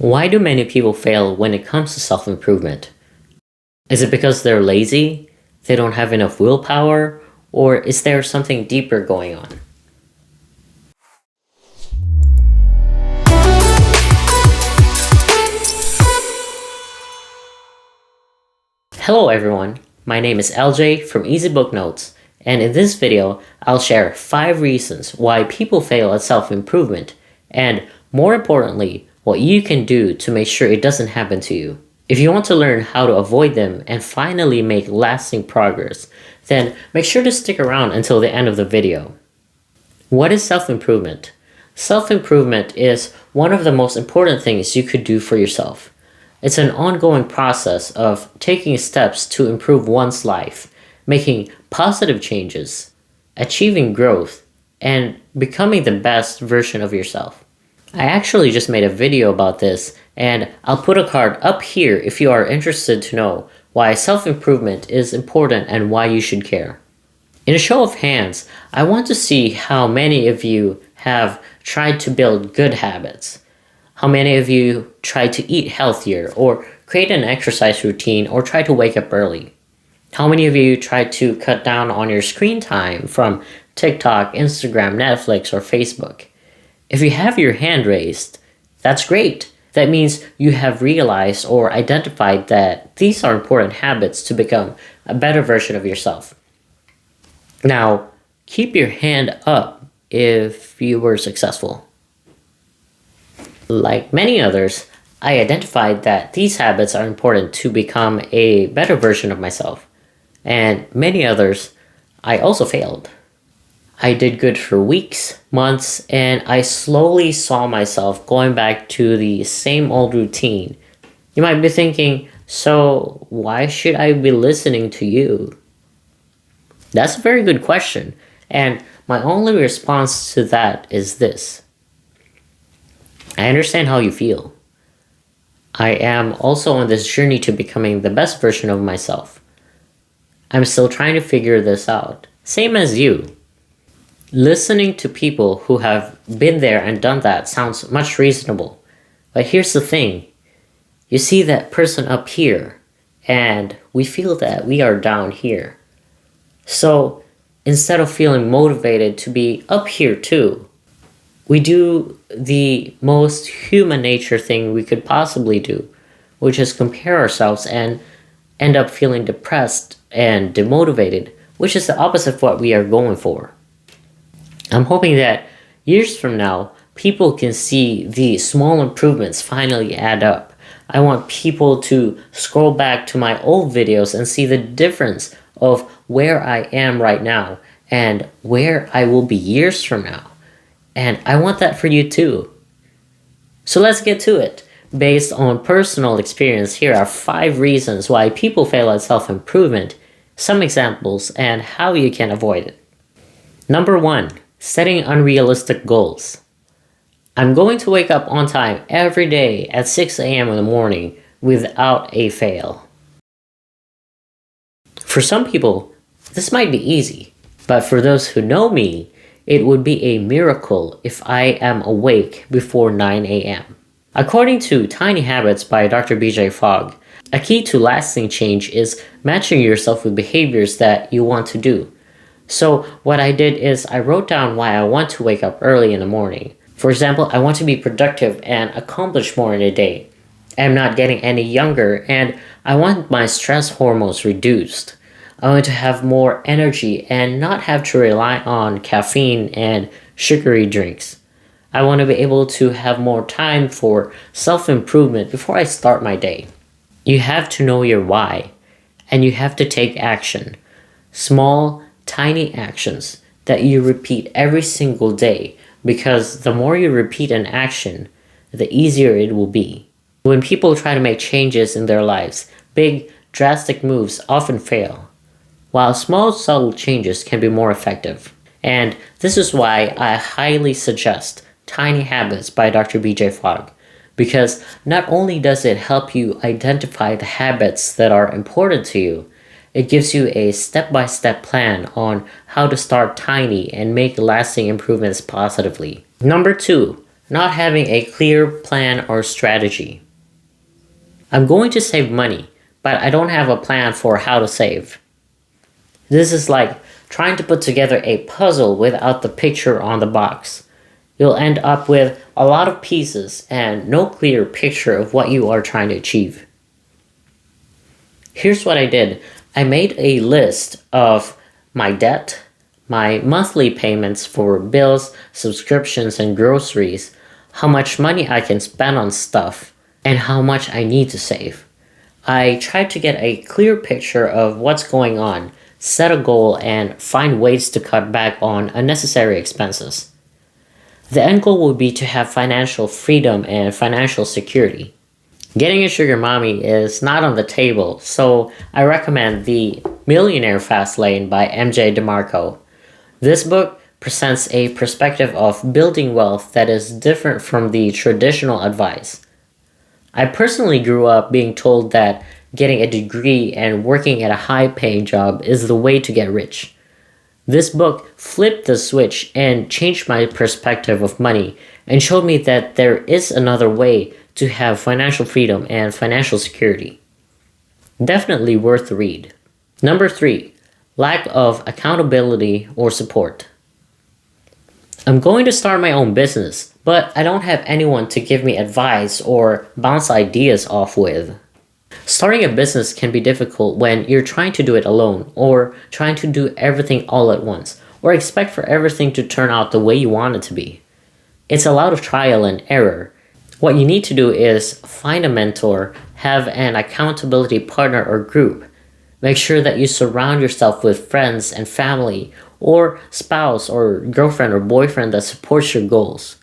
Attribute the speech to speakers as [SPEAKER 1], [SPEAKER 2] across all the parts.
[SPEAKER 1] Why do many people fail when it comes to self-improvement? Is it because they're lazy, they don't have enough willpower, or is there something deeper going on? Hello everyone, my name is LJ from Easy Book Notes, and in this video, I'll share 5 reasons why people fail at self-improvement, and more importantly, what you can do to make sure it doesn't happen to you. If you want to learn how to avoid them and finally make lasting progress, then make sure to stick around until the end of the video. What is self-improvement? Self-improvement is one of the most important things you could do for yourself. It's an ongoing process of taking steps to improve one's life, making positive changes, achieving growth, and becoming the best version of yourself. I actually just made a video about this, and I'll put a card up here if you are interested to know why self-improvement is important and why you should care. In a show of hands, I want to see how many of you have tried to build good habits. How many of you try to eat healthier or create an exercise routine or try to wake up early? How many of you try to cut down on your screen time from TikTok, Instagram, Netflix, or Facebook? If you have your hand raised, that's great. That means you have realized or identified that these are important habits to become a better version of yourself. Now, keep your hand up if you were successful. Like many others, I identified that these habits are important to become a better version of myself. And many others, I also failed. I did good for weeks, months, and I slowly saw myself going back to the same old routine. You might be thinking, so why should I be listening to you? That's a very good question, and my only response to that is this. I understand how you feel. I am also on this journey to becoming the best version of myself. I'm still trying to figure this out, same as you. Listening to people who have been there and done that sounds much reasonable. But here's the thing. You see that person up here, and we feel that we are down here. So instead of feeling motivated to be up here too, we do the most human nature thing we could possibly do, which is compare ourselves and end up feeling depressed and demotivated, which is the opposite of what we are going for. I'm hoping that years from now, people can see the small improvements finally add up. I want people to scroll back to my old videos and see the difference of where I am right now and where I will be years from now. And I want that for you too. So let's get to it. Based on personal experience, here are 5 reasons why people fail at self-improvement, some examples, and how you can avoid it. Number 1. Setting unrealistic goals. I'm going to wake up on time every day at 6 a.m. in the morning without a fail. For some people, this might be easy, but for those who know me, it would be a miracle if I am awake before 9 a.m. According to Tiny Habits by Dr. BJ Fogg, a key to lasting change is matching yourself with behaviors that you want to do. So what I did is I wrote down why I want to wake up early in the morning. For example, I want to be productive and accomplish more in a day. I'm not getting any younger and I want my stress hormones reduced. I want to have more energy and not have to rely on caffeine and sugary drinks. I want to be able to have more time for self-improvement before I start my day. You have to know your why, and you have to take action. Small, tiny actions that you repeat every single day, because the more you repeat an action, the easier it will be. When people try to make changes in their lives, big, drastic moves often fail, while small, subtle changes can be more effective. And this is why I highly suggest Tiny Habits by Dr. BJ Fogg, because not only does it help you identify the habits that are important to you, it gives you a step-by-step plan on how to start tiny and make lasting improvements positively. Number 2, not having a clear plan or strategy. I'm going to save money, but I don't have a plan for how to save. This is like trying to put together a puzzle without the picture on the box. You'll end up with a lot of pieces and no clear picture of what you are trying to achieve. Here's what I did. I made a list of my debt, my monthly payments for bills, subscriptions, and groceries, how much money I can spend on stuff, and how much I need to save. I tried to get a clear picture of what's going on, set a goal, and find ways to cut back on unnecessary expenses. The end goal would be to have financial freedom and financial security. Getting a sugar mommy is not on the table, so I recommend the Millionaire Fastlane by DeMarco. This book presents a perspective of building wealth that is different from the traditional advice. I personally grew up being told that getting a degree and working at a high-paying job is the way to get rich. This book flipped the switch and changed my perspective of money and showed me that there is another way to have financial freedom and financial security. Definitely worth the read. Number 3, lack of accountability or support. I'm going to start my own business, but I don't have anyone to give me advice or bounce ideas off with. Starting a business can be difficult when you're trying to do it alone or trying to do everything all at once or expect for everything to turn out the way you want it to be. It's a lot of trial and error. What you need to do is find a mentor, have an accountability partner or group. Make sure that you surround yourself with friends and family or spouse or girlfriend or boyfriend that supports your goals.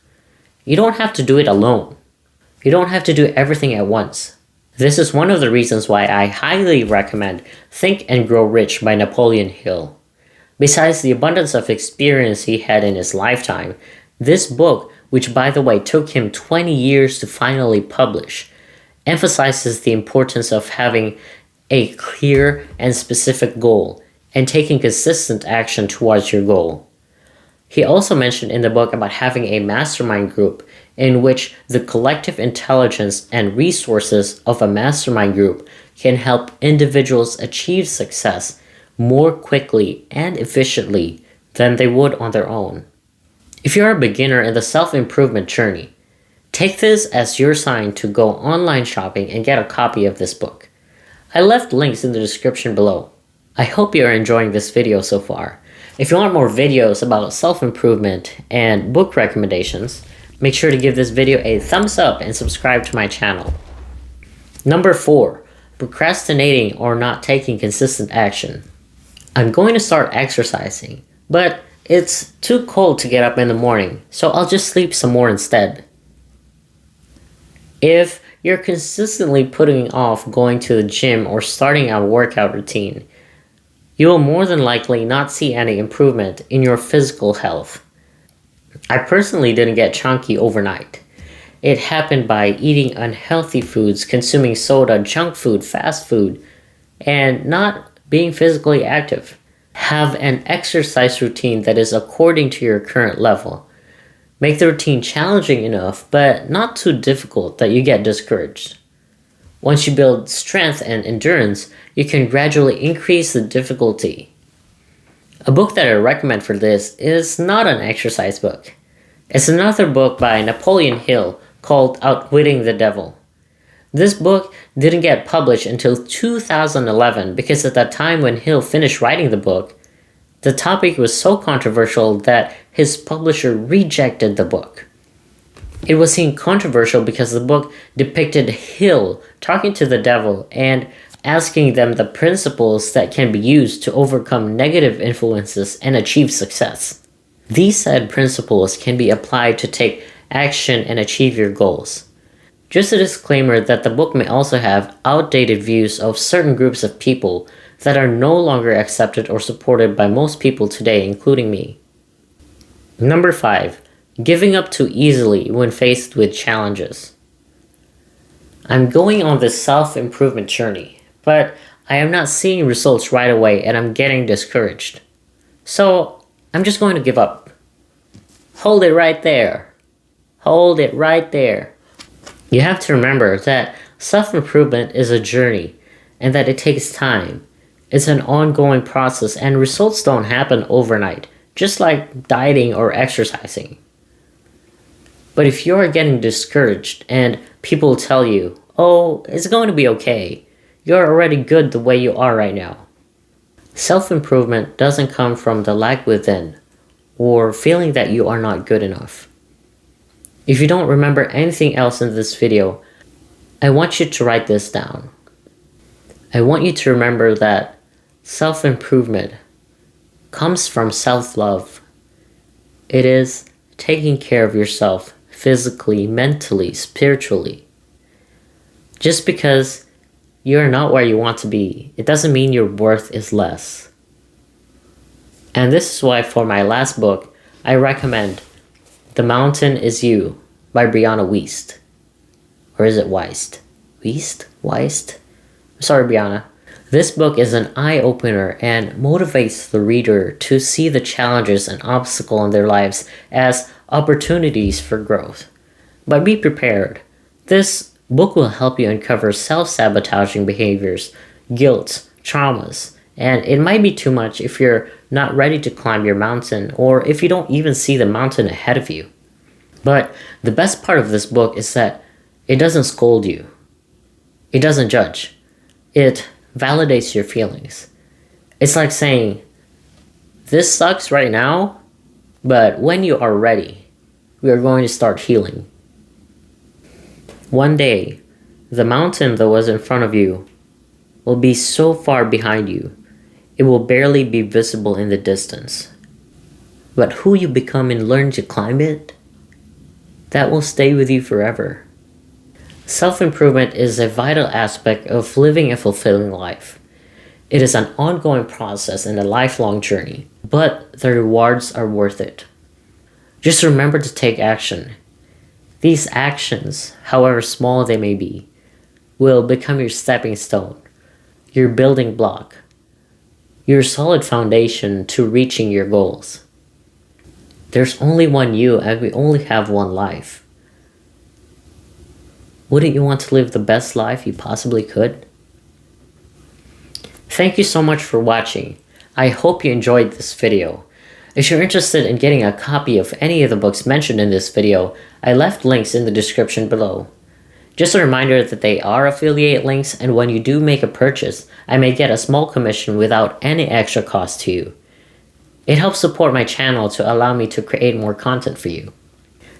[SPEAKER 1] You don't have to do it alone. You don't have to do everything at once. This is one of the reasons why I highly recommend Think and Grow Rich by Napoleon Hill. Besides the abundance of experience he had in his lifetime, this book, which by the way took him 20 years to finally publish, emphasizes the importance of having a clear and specific goal and taking consistent action towards your goal. He also mentioned in the book about having a mastermind group in which the collective intelligence and resources of a mastermind group can help individuals achieve success more quickly and efficiently than they would on their own. If you're a beginner in the self-improvement journey, take this as your sign to go online shopping and get a copy of this book. I left links in the description below. I hope you are enjoying this video so far. If you want more videos about self-improvement and book recommendations, make sure to give this video a thumbs up and subscribe to my channel. Number 4, procrastinating or not taking consistent action. I'm going to start exercising, but it's too cold to get up in the morning, so I'll just sleep some more instead. If you're consistently putting off going to the gym or starting a workout routine, you will more than likely not see any improvement in your physical health. I personally didn't get chunky overnight. It happened by eating unhealthy foods, consuming soda, junk food, fast food, and not being physically active. Have an exercise routine that is according to your current level. Make the routine challenging enough, but not too difficult that you get discouraged. Once you build strength and endurance, you can gradually increase the difficulty. A book that I recommend for this is not an exercise book. It's another book by Napoleon Hill called Outwitting the Devil. This book didn't get published until 2011 because at that time when Hill finished writing the book, the topic was so controversial that his publisher rejected the book. It was seen controversial because the book depicted Hill talking to the devil and asking them the principles that can be used to overcome negative influences and achieve success. These said principles can be applied to take action and achieve your goals. Just a disclaimer that the book may also have outdated views of certain groups of people that are no longer accepted or supported by most people today, including me. Number 5. Giving up too easily when faced with challenges. I'm going on this self-improvement journey, but I am not seeing results right away and I'm getting discouraged. So I'm just going to give up. Hold it right there. Hold it right there. You have to remember that self-improvement is a journey and that it takes time. It's an ongoing process and results don't happen overnight, just like dieting or exercising. But if you're getting discouraged and people tell you, oh, it's going to be okay, you're already good the way you are right now. Self-improvement doesn't come from the lack within or feeling that you are not good enough. If you don't remember anything else in this video, I want you to write this down. I want you to remember that self-improvement comes from self-love. It is taking care of yourself physically, mentally, spiritually. Just because you're not where you want to be, it doesn't mean your worth is less. And this is why for my last book, I recommend The Mountain Is You by Brianna Wiest. Or is it Wiest? Wiest? Wiest? Sorry, Brianna. This book is an eye-opener and motivates the reader to see the challenges and obstacles in their lives as opportunities for growth. But be prepared. This book will help you uncover self-sabotaging behaviors, guilt, traumas, and it might be too much if you're not ready to climb your mountain or if you don't even see the mountain ahead of you. But the best part of this book is that it doesn't scold you. It doesn't judge. It validates your feelings. It's like saying, this sucks right now, but when you are ready, we are going to start healing. One day, the mountain that was in front of you will be so far behind you, it will barely be visible in the distance. But who you become and learn to climb it, that will stay with you forever. Self-improvement is a vital aspect of living a fulfilling life. It is an ongoing process and a lifelong journey, but the rewards are worth it. Just remember to take action. These actions, however small they may be, will become your stepping stone, your building block, your solid foundation to reaching your goals. There's only one you and we only have one life. Wouldn't you want to live the best life you possibly could? Thank you so much for watching. I hope you enjoyed this video. If you're interested in getting a copy of any of the books mentioned in this video, I left links in the description below. Just a reminder that they are affiliate links, and when you do make a purchase, I may get a small commission without any extra cost to you. It helps support my channel to allow me to create more content for you.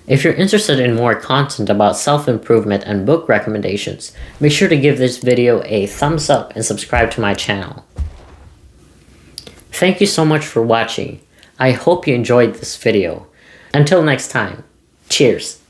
[SPEAKER 1] If you're interested in more content about self-improvement and book recommendations, make sure to give this video a thumbs up and subscribe to my channel. Thank you so much for watching. I hope you enjoyed this video. Until next time, cheers!